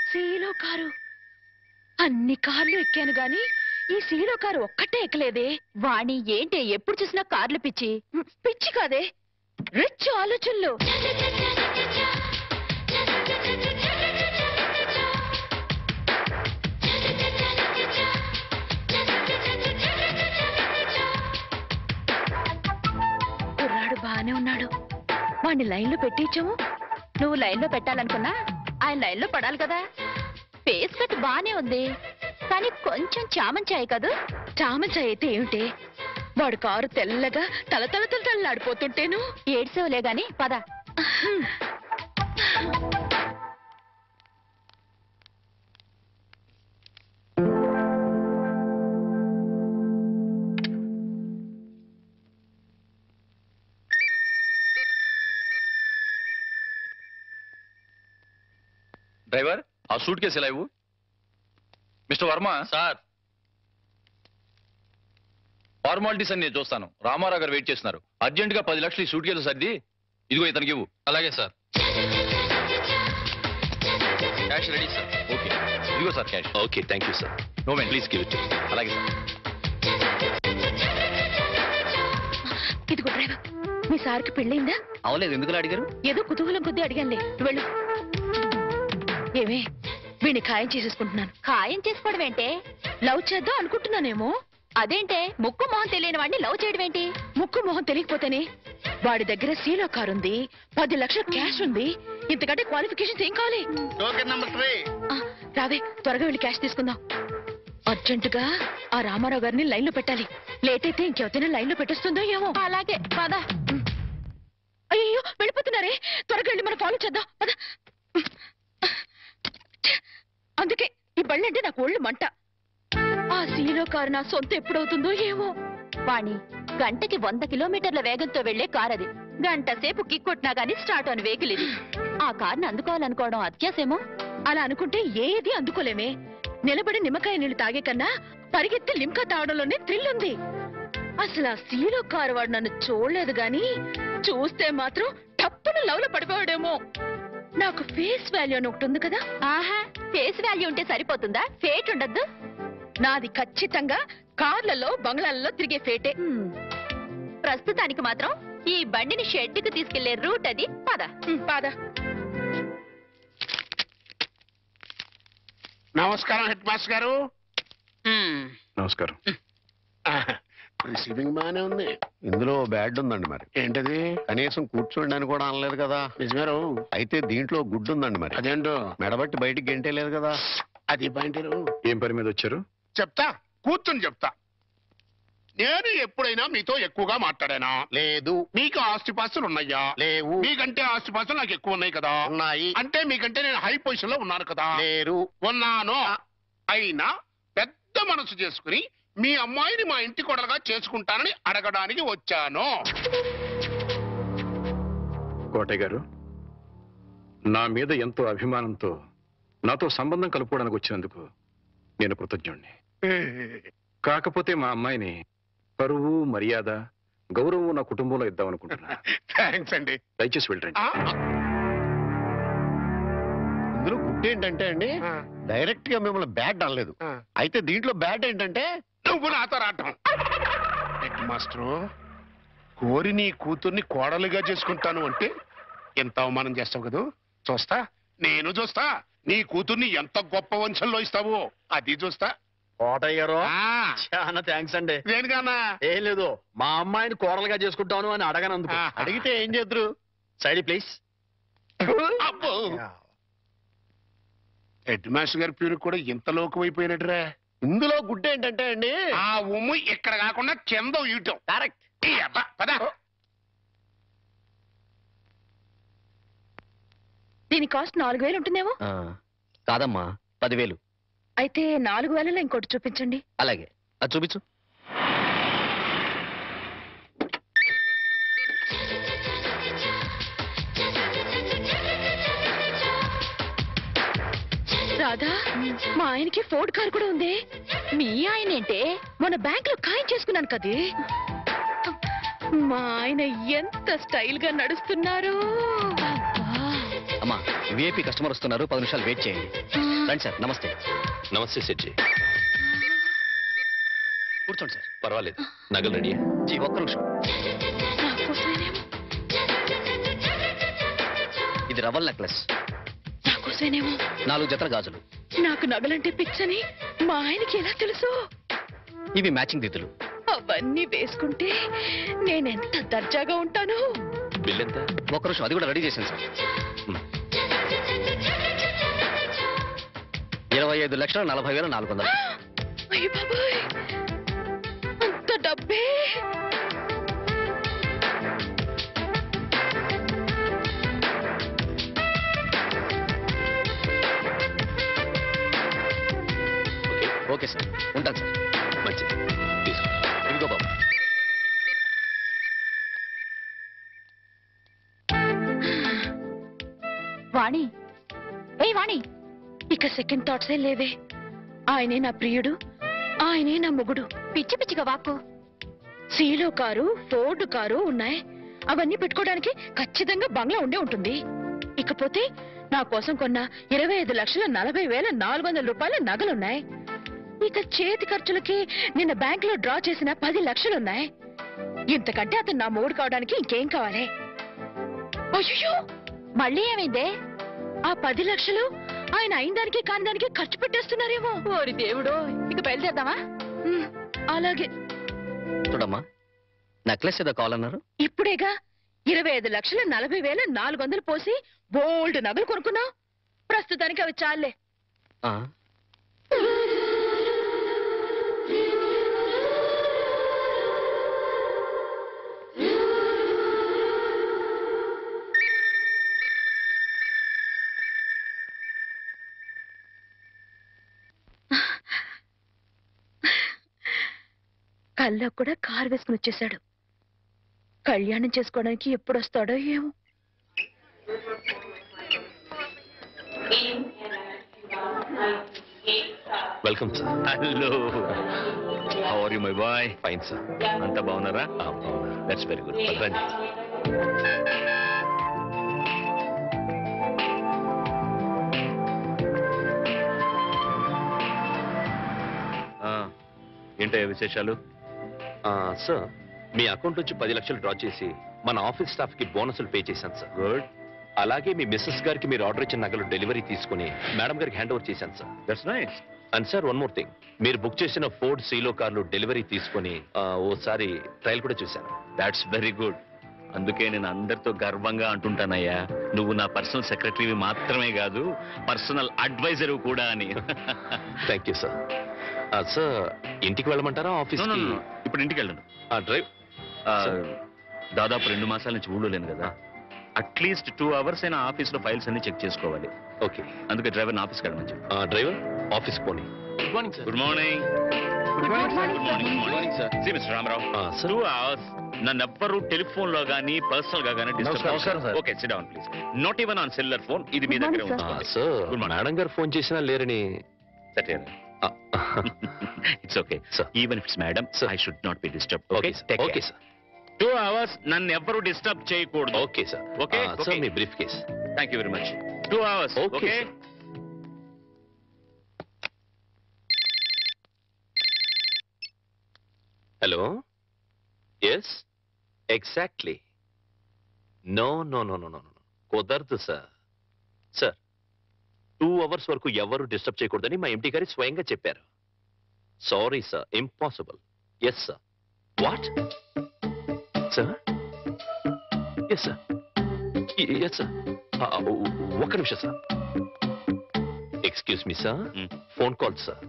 సీలో car. అన్ని కార్లు ఎక్కాను గాని ఈ సీలో కారు ఒక్కటే ఎక్కలేదే. వాణి ఏంటి ఎప్పుడు చూసినా కార్లు పిచ్చి? పిచ్చి కాదే, రిచ్ ఆలోచనలు. కుర్రాడు బానే ఉన్నాడు, వాణ్ణి లైన్లో పెట్టించాము. నువ్వు లైన్లో పెట్టాలనుకున్నా ఆయన లైన్లో పడాలి కదా. ఫేస్ కట్ బానే ఉంది కానీ కొంచెం చామంచాయి కదూ. చామంచాయి అయితే ఏమిటే, వాడు కారు తెల్లగా తలతలతలలాడిపోతుంటేను. ఏడ్సేవులే గాని పద. డ్రైవర్, ఆ సూట్ కేసు ఎలా ఇవ్వు. మిస్టర్ వర్మ. సార్, ఫార్మాలిటీస్ అని నేను చూస్తాను. రామారావు గారు వెయిట్ చేస్తున్నారు. అర్జెంట్ గా 10 లక్షలు ఈ సూట్ కేసు సర్ది ఇదిగో ఇతనికి ఇవ్వు. అలాగే sir. Cash ready sir. Okay, ఇదిగో sir cash. Okay, thank you sir. No man, please give it. అలాగే సార్. ఇదిగో డ్రైవర్, మీ సార్కి పెళ్ళైందా? అవలేదు. ఎందుకు అడిగారు? ఏదో కుతూహలం కొద్దీ అడిగానులే. వెళ్ళు. ఏమే, వీడిని ఖాయం చేసేసుకుంటున్నాను. ఖాయం చేసుకోవడం ఏంటే? లవ్ చేద్దాం అనుకుంటున్నానేమో. అదేంటే ముక్కు మొహం తెలియని వాడిని లవ్ చేయడం ఏంటి? ముక్కు మొహం తెలియకపోతేనే. వాడి దగ్గర సీలో కారు ఉంది, 10 లక్షల క్యాష్ ఉంది. ఇంతకంటే క్వాలిఫికేషన్స్ ఏం కావాలి? రావే, త్వరగా వెళ్ళి క్యాష్ తీసుకుందాం. అర్జెంటుగా ఆ రామారావు గారిని లైన్ లో పెట్టాలి. లేట్ అయితే ఇంకెవరైనా లైన్ లో పెట్టేస్తుందో ఏమో. అలాగే పద. అయ్యో, వెళ్ళిపోతున్నారే, త్వరగా వెళ్ళి మనం ఫాలో చేద్దాం. పద. అందుకే ఈ బళ్ళంటే నాకు ఒళ్ళు మంట. ఆ సీలో కారు నా సొంత ఎప్పుడవుతుందో ఏమో. వాణి, గంటకి 100 కిలోమీటర్ల వేగంతో వెళ్లే కార్ అది. గంట సేపు కిక్కొట్టినా గానీ స్టార్ట్ అని వెహికల్ ఇది. ఆ కార్ని అందుకోవాలనుకోవడం అత్యాసేమో. అలా అనుకుంటే ఏది అందుకోలేమే. నిలబడి నిమ్మకాయ నీళ్లు తాగే కన్నా పరిగెత్తి లిమ్కా తాగడంలోనే థ్రిల్ ఉంది. అసలు ఆ సీలో కారు వాడు నన్ను చూడలేదు గాని చూస్తే మాత్రం టప్పున లవ్ లో పడిపోయాడేమో. నాకు ఫేస్ వాల్యూ అని ఒకటి ఉంది కదా. ఆహా, ఫేస్ వాల్యూ ఉంటే సరిపోతుందా? ఫేట్ ఉండద్దు? నాది ఖచ్చితంగా కార్లలో బంగ్లాలలో తిరిగే ఫేటే. ప్రస్తుతానికి మాత్రం ఈ బండిని షెడ్డుకు తీసుకెళ్లే రూట్ అది. పద. పద. నమస్కారం హెడ్ మాస్టర్ గారు. నమస్కారం. రిసీవింగ్ బానే ఉంది. ఇందులో బ్యాడ్ ఉందండి. మరి ఏంటది? కనీసం కూర్చోండి అని కూడా అనలేదు కదా. నిజమేరు. అయితే దీంట్లో గుడ్డు ఉందండి. మరి అదేంటో మెడబట్టి బయటికి గెంటేలేదు కదా. అది పాయింట్. ఏం పని మీద వచ్చారు? చెప్తా, కూర్చొని చెప్తా. నేను ఎప్పుడైనా మీతో ఎక్కువగా మాట్లాడానా? లేదు. మీకు ఆస్తిపాస్తులు ఉన్నాయా? లేవు. మీకంటే ఆస్తిపాస్తులు నాకు ఎక్కువ ఉన్నాయి కదా. ఉన్నాయి. అంటే మీకంటే నేను హై పొజిషన్ లో ఉన్నాను కదా. లేరు. ఉన్నాను. అయినా పెద్ద మనసు చేసుకుని మీ అమ్మాయిని మా ఇంటి కొడలుగా చేసుకుంటానని అడగడానికి వచ్చాను. కోటయ్య గారు, నా మీద ఎంతో అభిమానంతో నాతో సంబంధం కలుపుకోవడానికి వచ్చినందుకు నేను కృతజ్ఞుణ్ణి. కాకపోతే మా అమ్మాయిని పరువు, మర్యాద, గౌరవం నా కుటుంబంలో ఇద్దామనుకుంటున్నా. థ్యాంక్స్ అండి. దయచేసి వెళ్ళండి. ఇందులో గుడ్డు ఏంటంటే అండి, డైరెక్ట్ గా మిమ్మల్ని బ్యాడ్ అనలేదు. అయితే దీంట్లో బ్యాడ్ ఏంటంటే నువ్వు నాతో రావటం. హెడ్ మాస్టరు, కోరి నీ కూతుర్ని కోడలుగా చేసుకుంటాను అంటే ఎంత అవమానం చేస్తావు కదా. చూస్తా, నేను చూస్తా. నీ కూతుర్ని ఎంత గొప్ప వంశంలో ఇస్తావో అది చూస్తా. కోటయ్య గారు, చాలా థ్యాంక్స్ అండి. దేనికన్నా? ఏం లేదు, మా అమ్మాయిని కోడలుగా చేసుకుంటాను అని అడగనందుకు. అడిగితే ఏం చేద్దరు? Side please. అబ్బో, హెడ్ మాస్టర్ గారి పేరు కూడా ఇంత లోకమైపోయినట్రా. ఇందులో గుడ్డు ఏంటంటే అండి, ఆ ఉమ్ము ఇక్కడ కాకుండా కింద ఇయటం. కరెక్ట్. పద. దీని కాస్ట్ 4000 ఉంటుందేమో. కాదమ్మా, 10,000. అయితే 4000లో ఇంకోటి చూపించండి. అలాగే, అది చూపించు. రాధా, మా ఆయనకి ఫోర్డ్ కార్ కూడా ఉంది. మీ ఆయన ఏంటే? మొన్న బ్యాంక్ లో ఖాయం చేసుకున్నాను కదే. మా ఆయన ఎంత స్టైల్ గా నడుస్తున్నారు. అమ్మా విఐపి కస్టమర్ వస్తున్నారు, 10 నిమిషాలు వెయిట్ చేయండి. రండి సార్. నమస్తే. నమస్తే సెట్జీ. కూర్చోండి సార్. పర్వాలేదు, నగలు రెడీ. జీ ఒక్క నిమిషం. ఇది రవల్ నెక్లెస్, నాకోసమేనేమో. 4 జతల గాజులు. నాకు నగలంటే పిచ్చని మా ఆయనకి ఎలా తెలుసు? ఇవి మ్యాచింగ్ దిద్దులు. అవన్నీ వేసుకుంటే నేనెంత దర్జాగా ఉంటాను. బిల్ ఎంత? ఒక్క నిమిషం, అది కూడా రెడీ చేశాను సార్. 25,40,400. అయ్య బాబాయ్, అంత డబ్బే! ఓకే సార్, ఉంటాను సార్. మంచిది, తీసుకో. ఇదిగో బాబు. వాణి, ఏ వాణి, ఇక సెకండ్ థాట్సే లేవే. ఆయనే నా ప్రియుడు, ఆయనే నా మొగుడు. పిచ్చి పిచ్చిగా వాక్కు. సీలో కారు, ఫోర్డ్ కారు ఉన్నాయి. అవన్నీ పెట్టుకోవడానికి ఖచ్చితంగా బంగ్లా ఉండే ఉంటుంది. ఇకపోతే నా కోసం కొన్న 25,40,400 రూపాయల నగలున్నాయి. ఇక చేతి ఖర్చులకి నిన్న బ్యాంక్ లో డ్రా చేసిన 10 లక్షలున్నాయి. ఇంతకంటే అతను నా మొగుడు కావడానికి ఇంకేం కావాలి? అయ్యో, మళ్ళీ ఏమైందే? ఆ 10 లక్షలు ఆయన అయిన దానికి కాని దానికి ఖర్చు పెట్టేస్తున్నారేమో. ఓరి దేవుడు, ఇక బయలుదేరదామా? అలాగే. చూడమ్మా, నెక్లెస్ ఏదో కావాలన్నారు. ఇప్పుడేగా 25,40,400 పోసి బోల్డ్ నగలు కొనుక్కున్నావు. ప్రస్తుతానికి అవి చాలే. ఆ, కల్లో కూడా కారు వేసుకుని వచ్చేశాడు. కళ్యాణం చేసుకోవడానికి ఎప్పుడు వస్తాడో ఏమో. Welcome sir. Hello, how are you my boy? Fine sir. అంతా బాగున్నారా? That's very good. రండి. ఏంటయ్యా విశేషాలు? సార్, మీ అకౌంట్ నుంచి 10 లక్షలు డ్రా చేసి మన ఆఫీస్ స్టాఫ్ కి బోనసులు పే చేశాను సార్. గుడ్. అలాగే మీ మిస్సెస్ గారికి మీరు ఆర్డర్ ఇచ్చిన నగలు డెలివరీ తీసుకుని మేడం గారికి హ్యాండ్ ఓవర్ చేశాను sir. That's nice. And sir, one more thing, మీరు బుక్ చేసిన ఫోర్డ్ సీలో కార్లు డెలివరీ తీసుకుని ఓసారి ట్రయల్ కూడా చూశాను. That's very good. అందుకే నేను అందరితో గర్వంగా అంటుంటానయ్యా, నువ్వు నా పర్సనల్ సెక్రటరీ మాత్రమే కాదు, పర్సనల్ అడ్వైజర్ కూడా అని. Thank you sir. సార్, ఇంటికి వెళ్ళమంటారా ఆఫీస్? ఇప్పుడు ఇంటికి వెళ్ళను. డ్రైవ్. దాదాపు 2 మాసాల నుంచి ఊళ్ళో లేను కదా, అట్లీస్ట్ 2 అవర్స్ అయినా ఆఫీస్ లో ఫైల్స్ అన్ని చెక్ చేసుకోవాలి. ఓకే. అందుకే డ్రైవర్ ఆఫీస్కి వెళ్ళమని చెప్పు. డ్రైవర్ ఆఫీస్ పోనీ. Good morning sir. Good morning. Good morning sir. See mister Ramarao, sir. 2 hours నన్ను ఎవ్వరూ టెలిఫోన్ లో గానీ పర్సనల్ గా గానీ నమస్కారం, sir. Okay, sit down please. Not even on cellular phone. ఇది మీ దగ్గర ఉంది. Sir, Good morning. మేడం గారు ఫోన్ చేసినా లేరని. It's okay sir. Even it's madam, I should not be disturb. Okay okay sir. 2 hours నన్ను ఎవ్వరూ డిస్టర్బ్ చేయకూడదు. Okay sir. ఓకే సార్, మీ briefcase. Thank you very much. 2 hours. Okay okay. Sir. Hello. Yes, exactly. No no no no no no, కుదరదు sir. Sir, 2 hours వరకు ఎవరు disturb చేయకూడదని మా MD గారి స్వయంగా చెప్పారు. Sorry sir, impossible. Yes sir. What sir? Yes sir, yes sir. ఒక్క నిమిషం sir. Excuse me sir, phone call sir.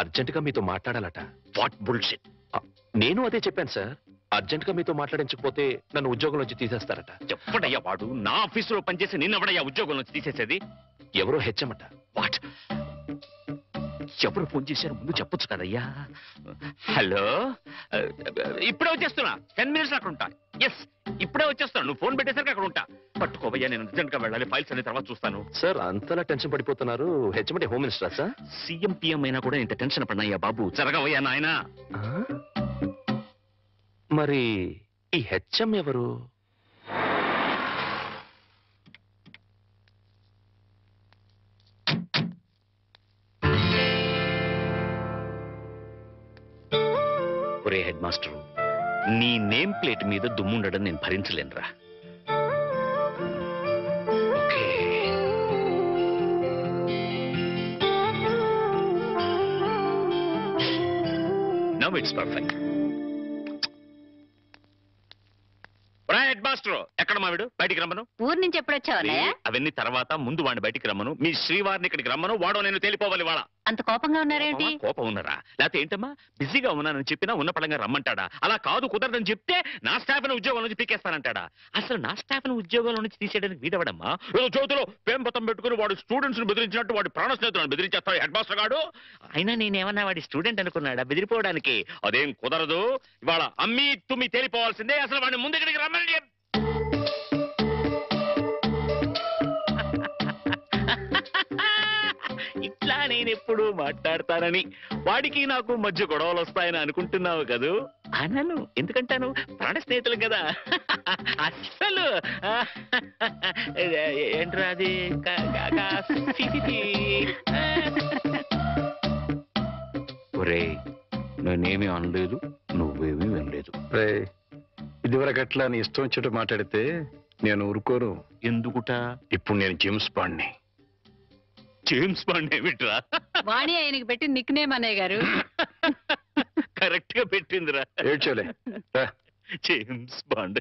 Urgent గా మీతో మాట్లాడాలట. What bullshit. నేను అదే చెప్పాను సార్. అర్జెంట్ గా మీతో మాట్లాడించకపోతే నన్ను ఉద్యోగం నుంచి తీసేస్తారట. చెప్పడయ్యా, వాడు నా ఆఫీసులో పనిచేసి నిన్నెవడయ్యా ఉద్యోగం నుంచి తీసేసేది? ఎవరో హెచ్చమట. వాట్? ఎవరు ఫోన్ చేశారు ముందు చెప్పొచ్చు కదయ్యా. హలో, ఇప్పుడే వచ్చేస్తున్నా. 10 మినిట్స్ అక్కడ ఉంటా. ఎస్, ఇప్పుడే వచ్చేస్తాను. నువ్వు ఫోన్ పెట్టేసరికి అక్కడ ఉంటా. పట్టుకోవయ్యా, నేను అర్జెంట్ గా వెళ్ళాలి. ఫైల్స్ అన్ని తర్వాత చూస్తాను. సార్, అంతలా టెన్షన్ పడిపోతున్నారు. హెచ్చమంటే హోమ్ మినిస్టరా సార్? సీఎం పిఎం అయినా కూడా ఇంత టెన్షన్ పడినయ్యా బాబు. జరగవయ్యా నాయనా. మరి ఈ హెచ్ఎం ఎవరు? ఒరే హెడ్ మాస్టర్, నీ నేమ్ ప్లేట్ మీద దుమ్ముండడం నేను భరించలేనురా. Okay, now it's perfect. Head master, ఎక్కడ మావిడు? బయటికి రమ్మను. ఊరు నుంచి ఎప్పుడొచ్చావా? అవన్నీ తర్వాత, ముందు వాడిని బయటికి రమ్మను. మీ శ్రీవారిని ఇక్కడికి రమ్మను. వాడో నేను తేలిపోవాలి. వాళ్ళ అంత కోపంగా ఉన్నారేంటి? కోపం ఉన్నారా? లేకపోతే ఏంటమ్మా, బిజీగా ఉన్నానని చెప్పినా ఉన్న పడంగా రమ్మంటాడా? అలా కాదు, కుదరదని చెప్తే నా స్టాఫ్ ని ఉద్యోగం నుంచి పీకేస్తానంటాడా? అసలు నా స్టాఫ్ ని ఉద్యోగంలో నుంచి తీసేయడానికి వీడవడమ్మా. ఏదో చేతిలో పేంపతం పెట్టుకుని వాడు స్టూడెంట్స్ ని బెదిరించినట్టు వాడి ప్రాణ స్నేహితులను బెదిరించేస్తాడు హెడ్ మాస్టర్ గాడు. అయినా నేనేమన్నా వాడి స్టూడెంట్ అనుకున్నాడా బెదిరిపోవడానికి? అదేం కుదరదు. ఇవాళ అమ్మి తుమ్మి తేలిపోవాల్సిందే. అసలు వాడిని ముందు ఇక్కడికి రమ్మని ఇట్లా నేనెప్పుడు మాట్లాడతానని, వాడికి నాకు మధ్య గొడవలు వస్తాయని అనుకుంటున్నావు కదూ? అనను. ఎందుకంటాను? ప్రాణ స్నేహితులు కదా. అస్సలు ఏంట్రా అది? ఒరే, నేనేమీ అనలేదు, నువ్వేమీ వినలేదు. ఇదివరకు అట్లా నీ ఇష్టం వచ్చేట్టు మాట్లాడితే నేను ఊరుకోను. ఎందుకుట? ఇప్పుడు నేను జేమ్స్ బాండ్ని. జేమ్స్ బాండ్ ఏమిట్రా? వాణి ఆయనకి పెట్టి నిక్ నేమ్ అన్నయ్య గారు. కరెక్ట్ గా పెట్టిందిరా. ఏడ్చోలే. James bond.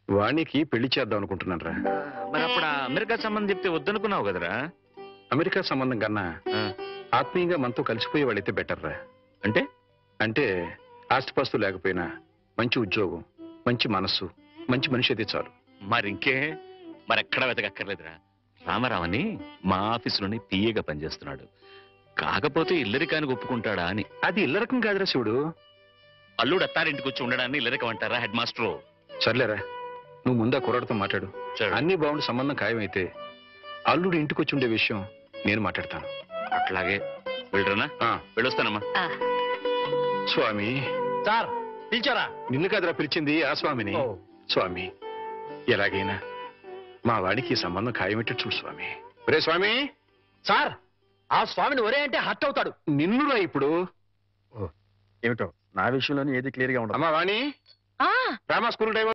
వాణికి పెళ్లి చేద్దాం అనుకుంటున్నాను రా. మరి అప్పుడు అమెరికా సంబంధం చెప్తే వద్దనుకున్నావు కదరా? అమెరికా సంబంధం కన్నా ఆత్మీయంగా మనతో కలిసిపోయే వాళ్ళైతే బెటర్ రా. అంటే అంటే ఆస్తిపాస్తు లేకపోయినా మంచి ఉద్యోగం, మంచి మనస్సు, మంచి మనిషి అయితే చాలు. మరింకే, మరెక్కడా వెతకక్కర్లేదురా. రామారావని మా ఆఫీసులోనే పిఏగా పనిచేస్తున్నాడు. కాకపోతే ఇల్లరికానికి ఒప్పుకుంటాడా అని. అది ఇల్లరకం కాదురా శివుడు. అల్లుడు అత్తారింటికి వచ్చి ఉండడాన్ని ఇల్లరికం అంటారా హెడ్ మాస్టరు? సర్లేరా, నువ్వు ముందా కుర్రాడితో మాట్లాడు. అన్ని బాగుండి సంబంధం ఖాయమైతే అల్లుడు ఇంటికి వచ్చి ఉండే విషయం నేను మాట్లాడతాను. అట్లాగే వెళ్ళరనా? వెళ్ళొస్తానమ్మా. స్వామి. సార్ పిలిచారా? నిన్ను కాదురా పిలిచింది, ఆ స్వామిని. స్వామి, ఎలాగైనా మా వాడికి సంబంధం ఖాయమేటట్టు చూడు స్వామి. ఒరే స్వామి. సార్, ఆ స్వామిని ఒరే అంటే హర్ట్ అవుతాడు. నిన్నురా ఇప్పుడు. ఏమిటో నా విషయంలోనే ఏది క్లియర్ గా ఉండదు. అమ్మా వాణి, రామా స్కూల్ టైం